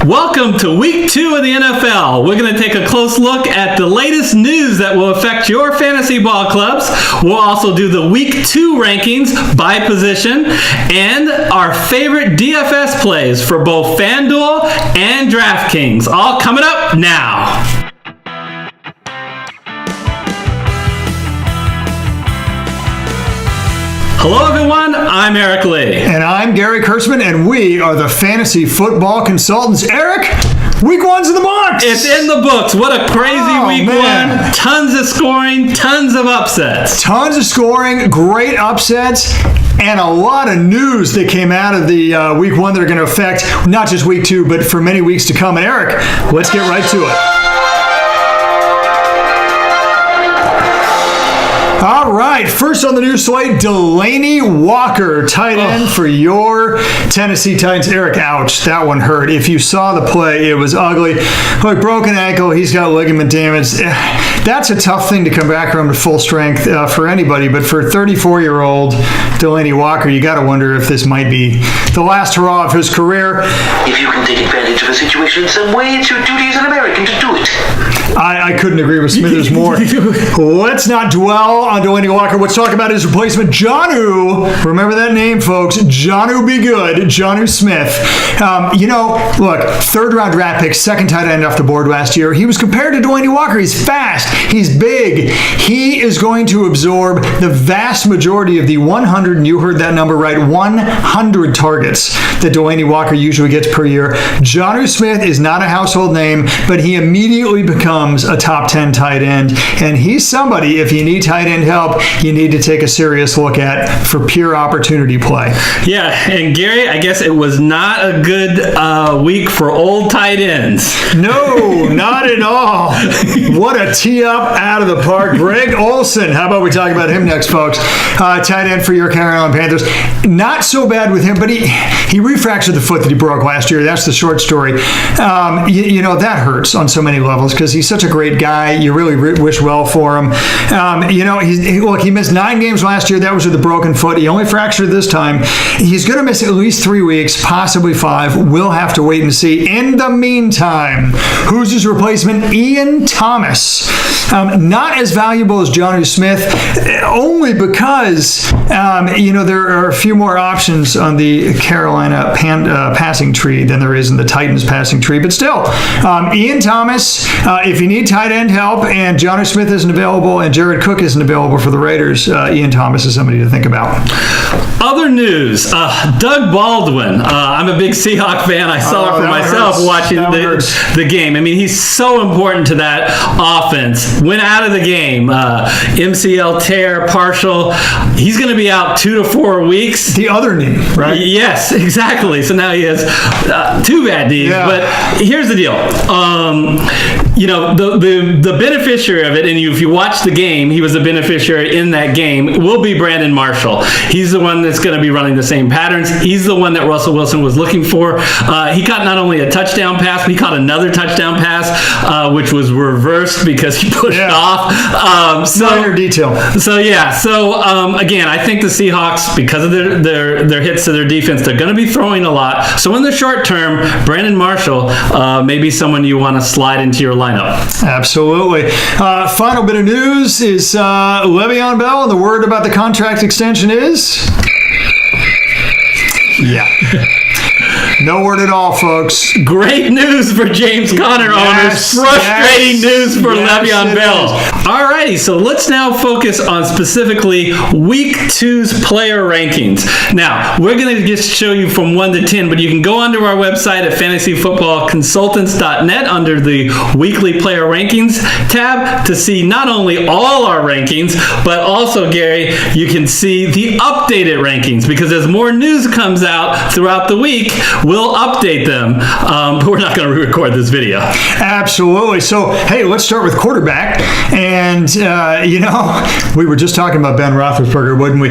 Welcome to Week 2 of the NFL. We're going to take a close look at the latest news that will affect your fantasy ball clubs. We'll also do the Week 2 rankings by position and our favorite DFS plays for both FanDuel and DraftKings. All coming up now. Hello everyone, I'm Eric Lee. And I'm Gary Kurtzman, and we are the Fantasy Football Consultants. Eric, Week 1's in the books! It's in the books. What a crazy Week 1. Tons of scoring, tons of upsets. Tons of scoring, great upsets, and a lot of news that came out of the Week 1 that are going to affect not just Week 2, but for many weeks to come. And Eric, let's get right to it. All right, first on the news slate, Delanie Walker, tight end for your Tennessee Titans. Eric, ouch, that one hurt. If you saw the play, it was ugly. Like broken ankle, he's got ligament damage. That's a tough thing to come back from to full strength for anybody, but for 34-year-old Delanie Walker, you got to wonder if this might be the last hurrah of his career. If you can take advantage of a situation in some way, it's your duty as an American to do it. I couldn't agree with Smithers more. Let's not dwell on Delanie Walker. Let's talk about his replacement, Jonnu. Remember that name, folks. Jonnu be good. Jonnu Smith. Look, third-round draft pick, second tight end off the board last year. He was compared to Delanie Walker. He's fast. He's big. He is going to absorb the vast majority of the 100, and you heard that number right, 100 targets that Delanie Walker usually gets per year. Jonnu Smith is not a household name, but he immediately becomes a top 10 tight end, and he's somebody, if you need tight end help, you need to take a serious look at for pure opportunity play. Yeah, and Gary, I guess it was not a good week for old tight ends. No, not at all. What a tee up out of the park. Greg Olsen, how about we talk about him next, folks? Tight end for your Carolina Panthers. Not so bad with him, but he refractured the foot that he broke last year. That's the short story. That hurts on so many levels because he's such a great guy. You really wish well for him. He missed 9 games last year. That was with a broken foot. He only fractured this time. He's going to miss at least 3 weeks, possibly 5. We'll have to wait and see. In the meantime, who's his replacement? Ian Thomas. Not as valuable as Jonnu Smith, only because, there are a few more options on the Carolina passing tree than there is in the Titans passing tree. But still, Ian Thomas, if you need tight end help and Jonnu Smith isn't available and Jared Cook isn't available for the Raiders, Ian Thomas is somebody to think about. Other news, Doug Baldwin. I'm a big Seahawk fan. I saw it for myself watching the game. I mean, he's so important to that offense. Went out of the game. MCL tear, partial. He's going to be out 2 to 4 weeks. The other knee, right? Yes, exactly. So now he has 2 bad knees. Yeah. But here's the deal. The beneficiary of it, and if you watch the game, he was the beneficiary in that game, will be Brandon Marshall. He's the one that's going to be running the same patterns. He's the one that Russell Wilson was looking for. He caught not only a touchdown pass, but he caught another touchdown pass, which was reversed because he pushed off. Minor detail. Again, I think the Seahawks, because of their hits to their defense, they're going to be throwing a lot. So in the short term, Brandon Marshall may be someone you want to slide into your lineup. Absolutely. Final bit of news is Le'Veon Bell, and the word about the contract extension is? Yeah. No word at all, folks. Great news for James Conner owners. Frustrating news for Le'Veon Bell. Alrighty, so let's now focus on specifically Week 2's player rankings. Now, we're going to just show you from 1 to 10, but you can go onto our website at fantasyfootballconsultants.net under the weekly player rankings tab to see not only all our rankings, but also, Gary, you can see the updated rankings, because as more news comes out throughout the week, we'll update them, but we're not going to re-record this video. Absolutely. So, hey, let's start with quarterback. And, we were just talking about Ben Roethlisberger, wouldn't we?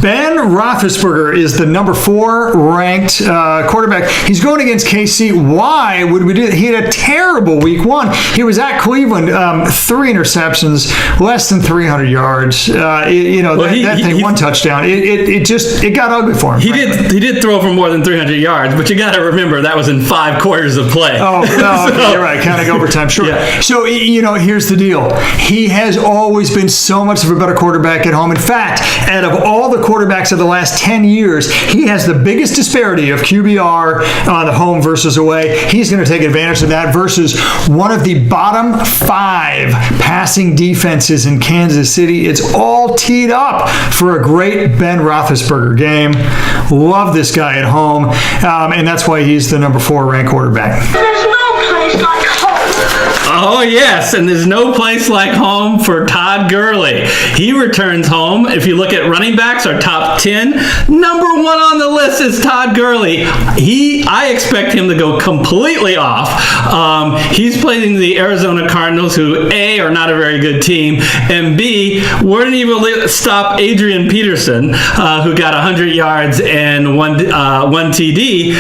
Ben Roethlisberger is the number 4 ranked quarterback. He's going against KC. Why would we do that? He had a terrible week 1. He was at Cleveland, 3 interceptions, less than 300 yards. One touchdown. It got ugly for him. He did throw for more than 300 yards, but you got to remember that was in 5 quarters of play. Oh, no, okay, you're right. Counting overtime, sure. Yeah. So, here's the deal. He has always been so much of a better quarterback at home. In fact, out of all the quarterbacks of the last 10 years, he has the biggest disparity of QBR on the home versus away. He's going to take advantage of that versus one of the bottom 5 passing defenses in Kansas City. It's all teed up for a great Ben Roethlisberger game. Love this guy at home, and that's why he's the number 4 ranked quarterback. There's no place like home. Oh, yes, and there's no place like home for Todd Gurley. He returns home. If you look at running backs, our top 10, number 1 on the list is Todd Gurley. I expect him to go completely off. He's playing the Arizona Cardinals, who A, are not a very good team, and B, weren't able to stop Adrian Peterson, who got 100 yards and one TD.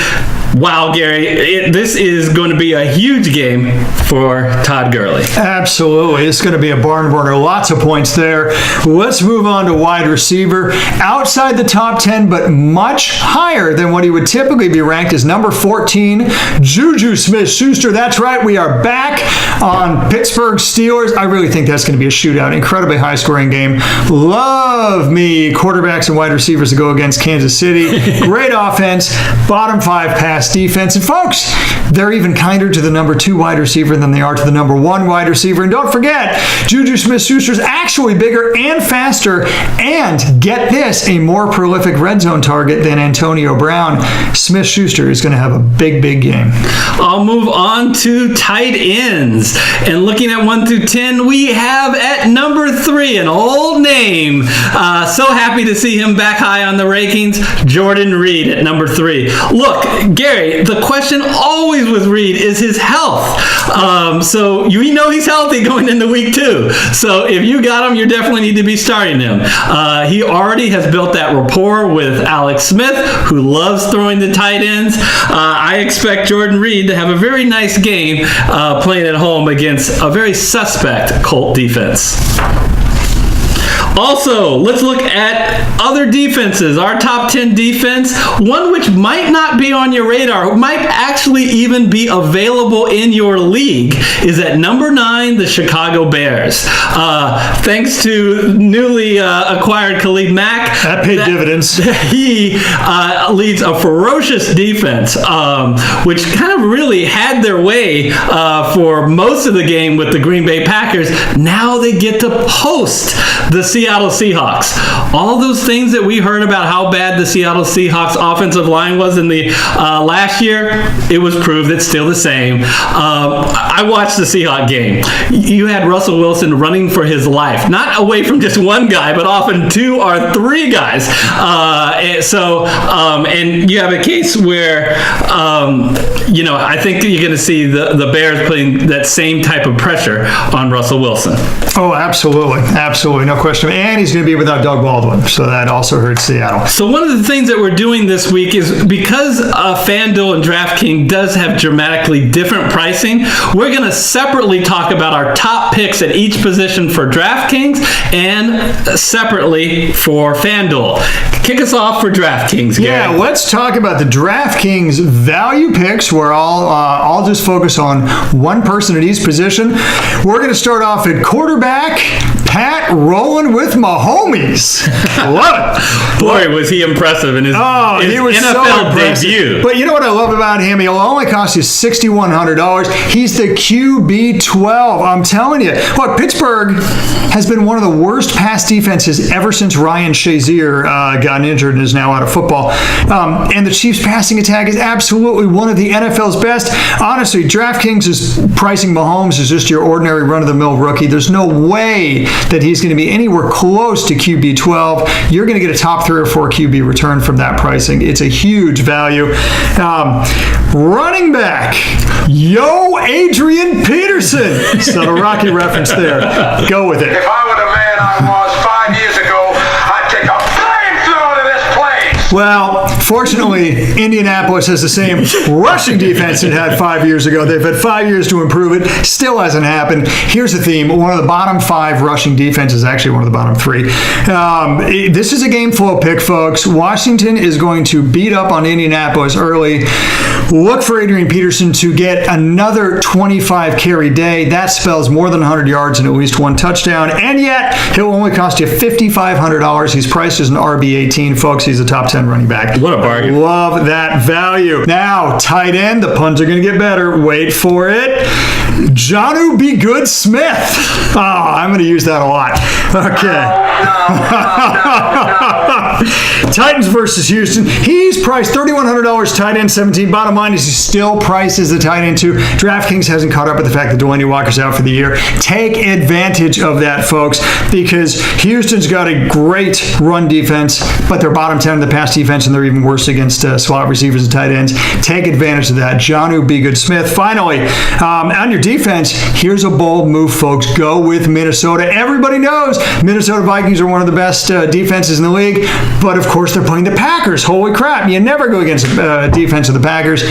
Wow, Gary, this is going to be a huge game for Todd Gurley. Absolutely. It's going to be a barn burner. Lots of points there. Let's move on to wide receiver. Outside the top 10, but much higher than what he would typically be ranked, is number 14, Juju Smith-Schuster. That's right. We are back on Pittsburgh Steelers. I really think that's going to be a shootout. Incredibly high-scoring game. Love me quarterbacks and wide receivers to go against Kansas City. Great offense. Bottom 5 pass defense. And folks, they're even kinder to the number 2 wide receiver than they are to the number 1 wide receiver. And don't forget, Juju Smith-Schuster's actually bigger and faster, and get this, a more prolific red zone target than Antonio Brown. Smith-Schuster is going to have a big, big game. I'll move on to tight ends. And looking at 1 through 10, we have at number 3 an old name. So happy to see him back high on the rankings, Jordan Reed at number 3. Look, Gary, the question always with Reed is his health. So we know he's healthy going into week 2. So if you got him, you definitely need to be starting him. He already has built that rapport with Alex Smith, who loves throwing the tight ends. I expect Jordan Reed to have a very nice game playing at home against a very suspect Colt defense. Also, let's look at other defenses. Our top 10 defense, one which might not be on your radar, might actually even be available in your league, is at number 9, the Chicago Bears. Thanks to newly acquired Khalid Mack. That paid dividends. He leads a ferocious defense, which kind of really had their way for most of the game with the Green Bay Packers. Now they get to host the Seattle Seahawks. All those things that we heard about how bad the Seattle Seahawks offensive line was in the last year, it was proved it's still the same. I watched the Seahawks game. You had Russell Wilson running for his life, not away from just one guy, but often 2 or 3 guys. And you have a case where, I think you're going to see the Bears putting that same type of pressure on Russell Wilson. Oh, absolutely. Absolutely. No question. And he's going to be without Doug Baldwin, so that also hurts Seattle. So one of the things that we're doing this week is, because FanDuel and DraftKings does have dramatically different pricing, we're going to separately talk about our top picks at each position for DraftKings and separately for FanDuel. Kick us off for DraftKings, Gary. Yeah, let's talk about the DraftKings value picks, where I'll just focus on one person at each position. We're going to start off at quarterback. Pat rolling with Mahomes. Love it. Boy, was he impressive in his NFL debut. But you know what I love about him? He'll only cost you $6,100. He's the QB12. I'm telling you. Look, Pittsburgh has been one of the worst pass defenses ever since Ryan Shazier got injured and is now out of football. And the Chiefs' passing attack is absolutely one of the NFL's best. Honestly, DraftKings is pricing Mahomes as just your ordinary run-of-the-mill rookie. There's no way that he's going to be anywhere close to QB12. You're going to get a top 3 or 4 QB return from that pricing. It's a huge value. Running back, Adrian Peterson. So a Rocky reference there. Go with it. If I were the man I was 5 years ago, I'd take a flamethrower to this place. Well, Fortunately, Indianapolis has the same rushing defense it had 5 years ago. They've had 5 years to improve it. Still hasn't happened. Here's the theme. One of the bottom 5 rushing defenses, actually one of the bottom 3. This is a game flow pick, folks. Washington is going to beat up on Indianapolis early. Look for Adrian Peterson to get another 25 carry day. That spells more than 100 yards and at least 1 touchdown. And yet, he'll only cost you $5,500. He's priced as an RB18, folks. He's a top 10 running back. What a bargain. Love that value. Now, tight end. The puns are going to get better. Wait for it. Jonnu Be Good Smith. Oh, I'm going to use that a lot. Okay. Titans versus Houston. He's priced $3,100, tight end 17. Bottom line is he's still priced as the tight end 2. DraftKings hasn't caught up with the fact that Delaney Walker's out for the year. Take advantage of that, folks, because Houston's got a great run defense, but they're bottom 10 in the pass defense, and they're even worse against slot receivers and tight ends. Take advantage of that. Jonnu Be Good Smith. Finally, on your defense, here's a bold move, folks. Go with Minnesota. Everybody knows Minnesota Vikings are one of the best defenses in the league, but of course they're playing the Packers. Holy crap, you never go against the defense of the Packers.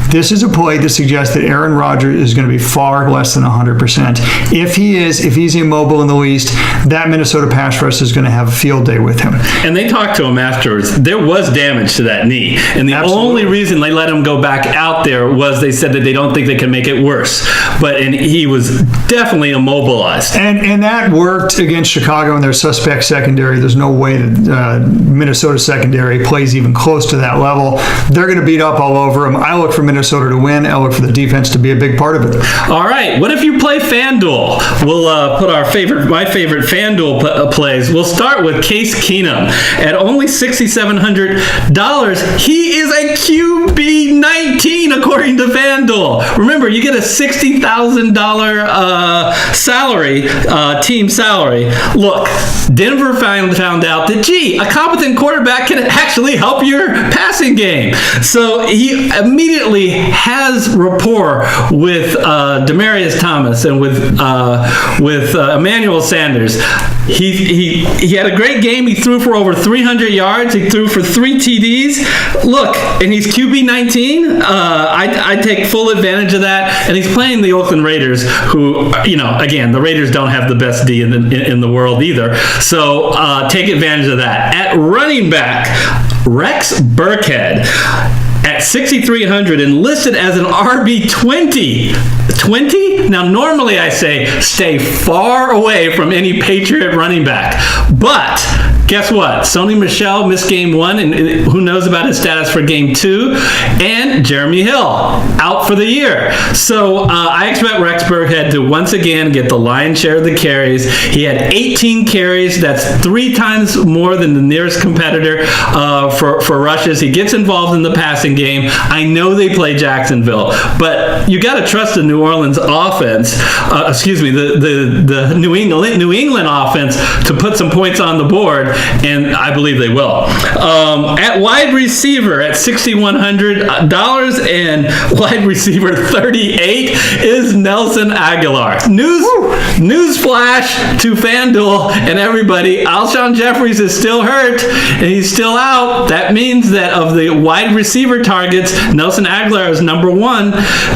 This is a play that suggests that Aaron Rodgers is going to be far less than 100%. If he's immobile in the least, that Minnesota pass rush is going to have a field day with him. And they talked to him afterwards. There was damage to that knee. And the only reason they let him go back out there was they said that they don't think they can make it worse. And he was definitely immobilized. And that worked against Chicago in their suspect secondary. There's no way that Minnesota secondary plays even close to that level. They're going to beat up all over them. I look for Minnesota to win. I look for the defense to be a big part of it. All right. What if you play FanDuel? We'll put my favorite FanDuel plays. We'll start with Case Keenum. At only $6,700, he is a QB19 according to FanDuel. Remember, you get a $60,000 salary, team salary. Look, Denver found out that, a competent quarterback can actually help your passing game. So he immediately has rapport with Demaryius Thomas and with Emmanuel Sanders. He had a great game. He threw for over 300 yards. He threw for 3 TDs. Look, and he's QB19. I take full advantage of that. And he's playing the Oakland Raiders, who, again, the Raiders don't have the best D in the world either. So take advantage of that. At running back, Rex Burkhead at $6,300 and listed as an RB20. 20? Now, normally I say stay far away from any Patriot running back. But guess what? Sony Michel missed game 1, and who knows about his status for game 2? And Jeremy Hill out for the year. So I expect Rex Burkhead to once again get the lion's share of the carries. He had 18 carries. That's 3 times more than the nearest competitor for rushes. He gets involved in the passing game. I know they play Jacksonville, but you got to trust the New Orleans offense. The New England offense to put some points on the board. And I believe they will. At wide receiver at $6,100 and wide receiver 38 is Nelson Aguilar. Newsflash to FanDuel and everybody. Alshon Jeffries is still hurt and he's still out. That means that of the wide receiver targets, Nelson Aguilar is number 1.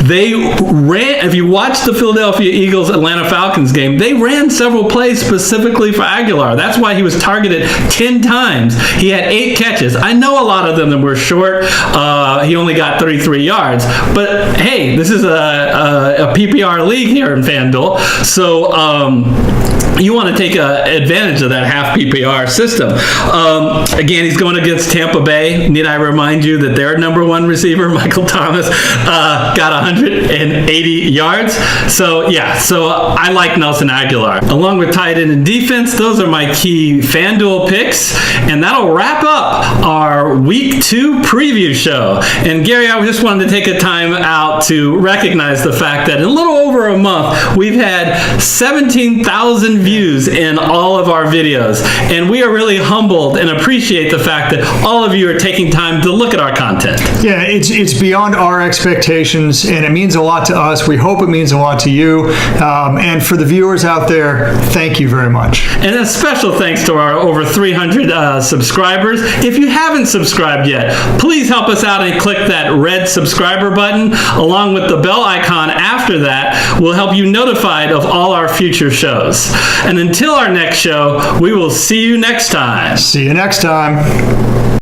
They ran, if you watch the Philadelphia Eagles Atlanta Falcons game, they ran several plays specifically for Aguilar. That's why he was targeted 10 times. He had 8 catches. I know a lot of them were short. He only got 33 yards. But hey, this is a PPR league here in FanDuel. So you want to take advantage of that half PPR system. Again, he's going against Tampa Bay. Need I remind you that their number 1 receiver, Michael Thomas, got 180 yards. So I like Nelson Aguilar. Along with tight end and defense, those are my key FanDuel picks. And that'll wrap up our Week 2 preview show. And Gary, I just wanted to take a time out to recognize the fact that in a little over over a month, we've had 17,000 views in all of our videos. And we are really humbled and appreciate the fact that all of you are taking time to look at our content. Yeah, it's beyond our expectations, and it means a lot to us. We hope it means a lot to you. And for the viewers out there, thank you very much. And a special thanks to our over 300 subscribers. If you haven't subscribed yet, please help us out and click that red subscriber button, along with the bell icon after that will help you notified of all our future shows. And until our next show, we will see you next time. See you next time.